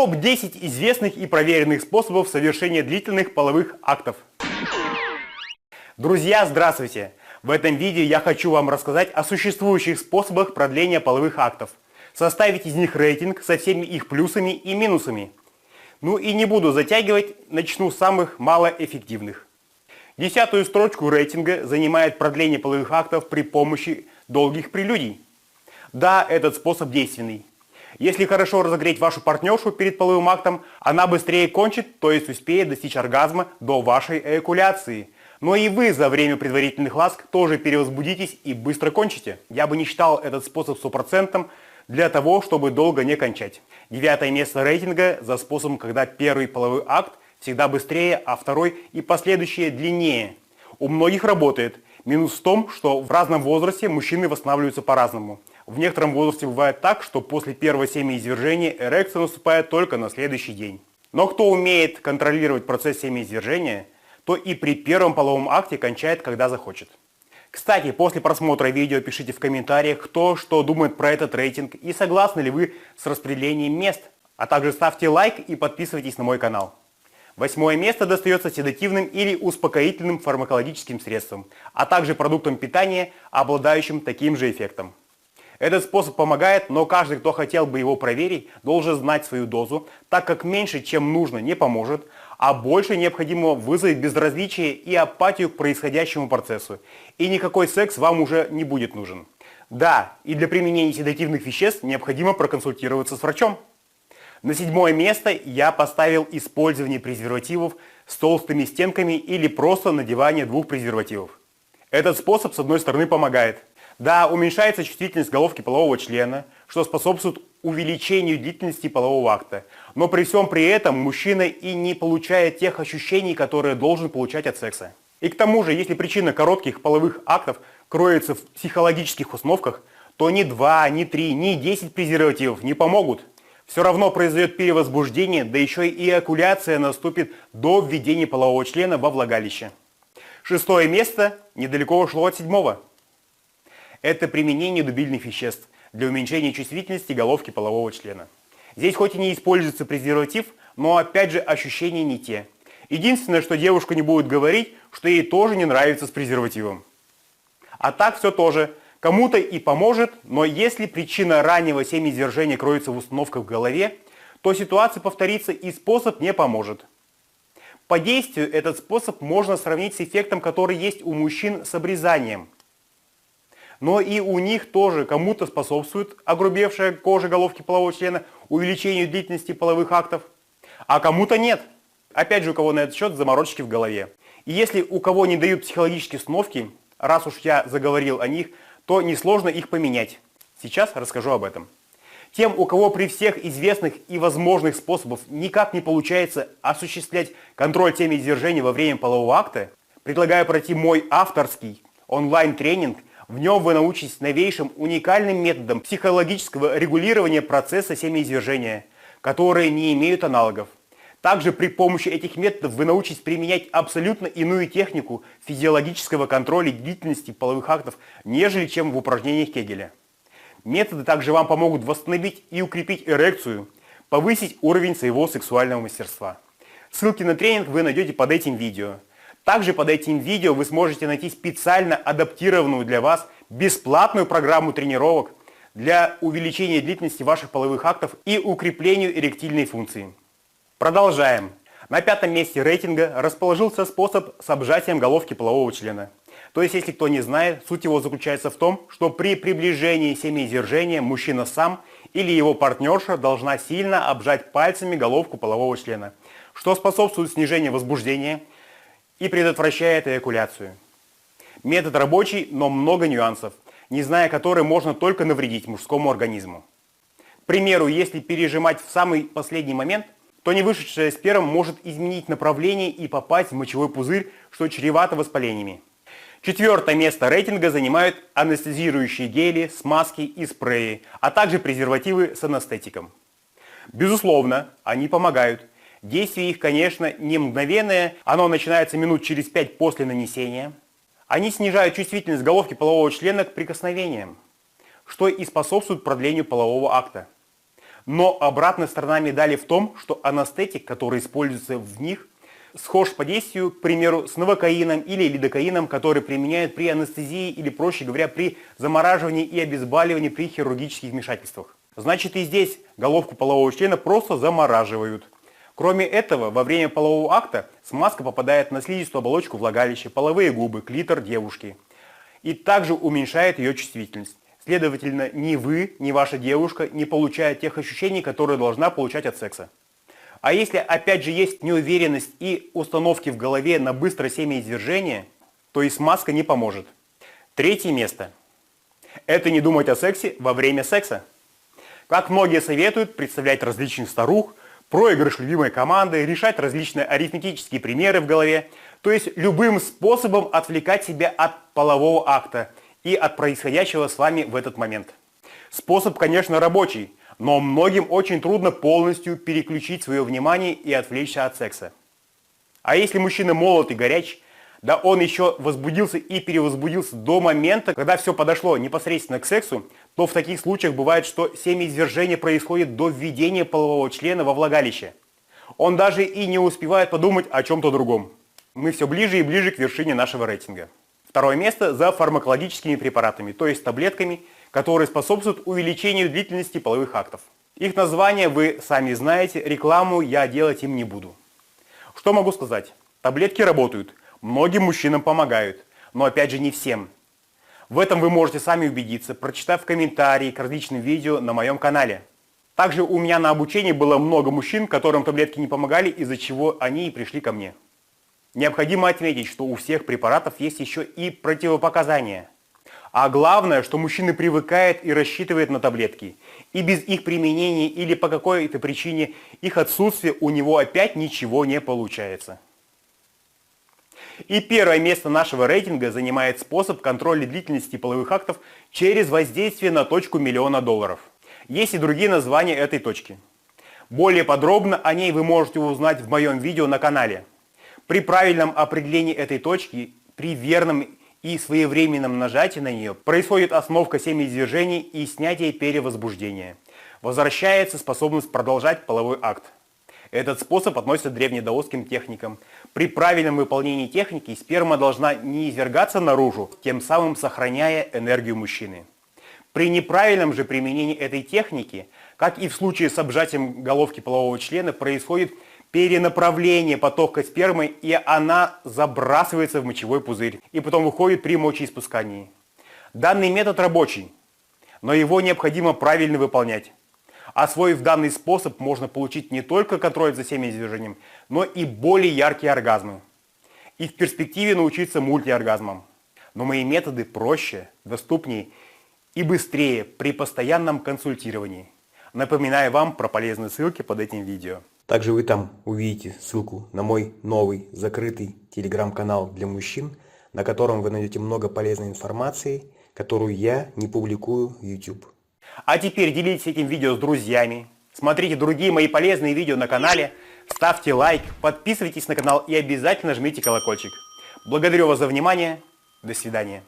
Топ-10 известных и проверенных способов совершения длительных половых актов. Друзья, здравствуйте! В этом видео я хочу вам рассказать о существующих способах продления половых актов, составить из них рейтинг со всеми их плюсами и минусами. Ну и не буду затягивать, начну с самых малоэффективных. 10-ю строчку рейтинга занимает продление половых актов при помощи долгих прелюдий. Да, этот способ действенный. Если хорошо разогреть вашу партнершу перед половым актом, она быстрее кончит, то есть успеет достичь оргазма до вашей эякуляции. Но и вы за время предварительных ласк тоже перевозбудитесь и быстро кончите. Я бы не считал этот способ стопроцентным для того, чтобы долго не кончать. 9-е место рейтинга за способом, когда первый половой акт всегда быстрее, а второй и последующие длиннее. У многих работает. Минус в том, что в разном возрасте мужчины восстанавливаются по-разному. В некотором возрасте бывает так, что после первого семяизвержения эрекция наступает только на следующий день. Но кто умеет контролировать процесс семяизвержения, то и при первом половом акте кончает, когда захочет. Кстати, после просмотра видео пишите в комментариях, кто что думает про этот рейтинг и согласны ли вы с распределением мест. А также ставьте лайк и подписывайтесь на мой канал. 8-е место достается седативным или успокоительным фармакологическим средством, а также продуктам питания, обладающим таким же эффектом. Этот способ помогает, но каждый, кто хотел бы его проверить, должен знать свою дозу, так как меньше, чем нужно, не поможет, а больше необходимо вызовет безразличие и апатию к происходящему процессу. И никакой секс вам уже не будет нужен. Да, и для применения седативных веществ необходимо проконсультироваться с врачом. На 7-е место я поставил использование презервативов с толстыми стенками или просто надевание 2 презервативов. Этот способ, с одной стороны, помогает. Да, уменьшается чувствительность головки полового члена, что способствует увеличению длительности полового акта. Но при всем при этом мужчина и не получает тех ощущений, которые должен получать от секса. И к тому же, если причина коротких половых актов кроется в психологических установках, то ни 2, ни 3, ни 10 презервативов не помогут. Все равно произойдет перевозбуждение, да еще и эякуляция наступит до введения полового члена во влагалище. 6-е место недалеко ушло от 7-го. Это применение дубильных веществ для уменьшения чувствительности головки полового члена. Здесь хоть и не используется презерватив, но опять же ощущения не те. Единственное, что девушка не будет говорить, что ей тоже не нравится с презервативом. А так все тоже. Кому-то и поможет, но если причина раннего семяизвержения кроется в установках в голове, то ситуация повторится и способ не поможет. По действию этот способ можно сравнить с эффектом, который есть у мужчин с обрезанием. Но и у них тоже кому-то способствует огрубевшая кожа головки полового члена увеличению длительности половых актов, а кому-то нет. Опять же, у кого на этот счет заморочки в голове. И если у кого не дают психологические установки, раз уж я заговорил о них, то несложно их поменять. Сейчас расскажу об этом. Тем, у кого при всех известных и возможных способах никак не получается осуществлять контроль семяизвержения во время полового акта, предлагаю пройти мой авторский онлайн-тренинг. В нем вы научитесь новейшим уникальным методам психологического регулирования процесса семяизвержения, которые не имеют аналогов. Также при помощи этих методов вы научитесь применять абсолютно иную технику физиологического контроля длительности половых актов, нежели чем в упражнениях Кегеля. Методы также вам помогут восстановить и укрепить эрекцию, повысить уровень своего сексуального мастерства. Ссылки на тренинг вы найдете под этим видео. Также под этим видео вы сможете найти специально адаптированную для вас бесплатную программу тренировок для увеличения длительности ваших половых актов и укреплению эректильной функции. Продолжаем. На 5-м месте рейтинга расположился способ с обжатием головки полового члена. То есть, если кто не знает, суть его заключается в том, что при приближении семяизвержения мужчина сам или его партнерша должна сильно обжать пальцами головку полового члена, что способствует снижению возбуждения и предотвращает эякуляцию. Метод рабочий, но много нюансов, не зная которые можно только навредить мужскому организму. К примеру, если пережимать в самый последний момент, то не вышедшая сперма может изменить направление и попасть в мочевой пузырь, что чревато воспалениями. 4-е место рейтинга занимают анестезирующие гели, смазки и спреи, а также презервативы с анестетиком. Безусловно, они помогают. Действие их, конечно, не мгновенное, оно начинается минут через 5 после нанесения. Они снижают чувствительность головки полового члена к прикосновениям, что и способствует продлению полового акта. Но обратная сторона медали в том, что анестетик, который используется в них, схож по действию, к примеру, с новокаином или лидокаином, который применяют при анестезии или, проще говоря, при замораживании и обезболивании при хирургических вмешательствах. Значит, и здесь головку полового члена просто замораживают. Кроме этого, во время полового акта смазка попадает на слизистую оболочку влагалища, половые губы, клитор девушки. И также уменьшает ее чувствительность. Следовательно, ни вы, ни ваша девушка не получают тех ощущений, которые должна получать от секса. А если опять же есть неуверенность и установки в голове на быстрое семяизвержение, то и смазка не поможет. Третье место. Это не думать о сексе во время секса. Как многие советуют, представлять различных старух, проигрыш любимой команды, решать различные арифметические примеры в голове, то есть любым способом отвлекать себя от полового акта и от происходящего с вами в этот момент. Способ, конечно, рабочий, но многим очень трудно полностью переключить свое внимание и отвлечься от секса. А если мужчина молод и горяч, да он еще возбудился и перевозбудился до момента, когда все подошло непосредственно к сексу, то в таких случаях бывает, что семяизвержение происходит до введения полового члена во влагалище. Он даже и не успевает подумать о чем-то другом. Мы все ближе и ближе к вершине нашего рейтинга. Второе место за фармакологическими препаратами, то есть таблетками, которые способствуют увеличению длительности половых актов. Их название вы сами знаете, рекламу я делать им не буду. Что могу сказать? Таблетки работают, многим мужчинам помогают, но опять же не всем. В этом вы можете сами убедиться, прочитав комментарии к различным видео на моем канале. Также у меня на обучении было много мужчин, которым таблетки не помогали, из-за чего они и пришли ко мне. Необходимо отметить, что у всех препаратов есть еще и противопоказания. А главное, что мужчина привыкает и рассчитывает на таблетки. И без их применения или по какой-то причине их отсутствия у него опять ничего не получается. И первое место нашего рейтинга занимает способ контроля длительности половых актов через воздействие на точку $1 000 000. Есть и другие названия этой точки. Более подробно о ней вы можете узнать в моем видео на канале. При правильном определении этой точки, при верном и своевременном нажатии на нее, происходит остановка семяизвержений и снятие перевозбуждения. Возвращается способность продолжать половой акт. Этот способ относится к древнедаосским техникам. При правильном выполнении техники сперма должна не извергаться наружу, тем самым сохраняя энергию мужчины. При неправильном же применении этой техники, как и в случае с обжатием головки полового члена, происходит перенаправление потока спермы, и она забрасывается в мочевой пузырь, и потом выходит при мочеиспускании. Данный метод рабочий, но его необходимо правильно выполнять. Освоив данный способ, можно получить не только контроль за семяизвержением, но и более яркие оргазмы. И в перспективе научиться мультиоргазмам. Но мои методы проще, доступнее и быстрее при постоянном консультировании. Напоминаю вам про полезные ссылки под этим видео. Также вы там увидите ссылку на мой новый закрытый телеграм-канал для мужчин, на котором вы найдете много полезной информации, которую я не публикую в YouTube. А теперь делитесь этим видео с друзьями, смотрите другие мои полезные видео на канале, ставьте лайк, подписывайтесь на канал и обязательно жмите колокольчик. Благодарю вас за внимание, до свидания.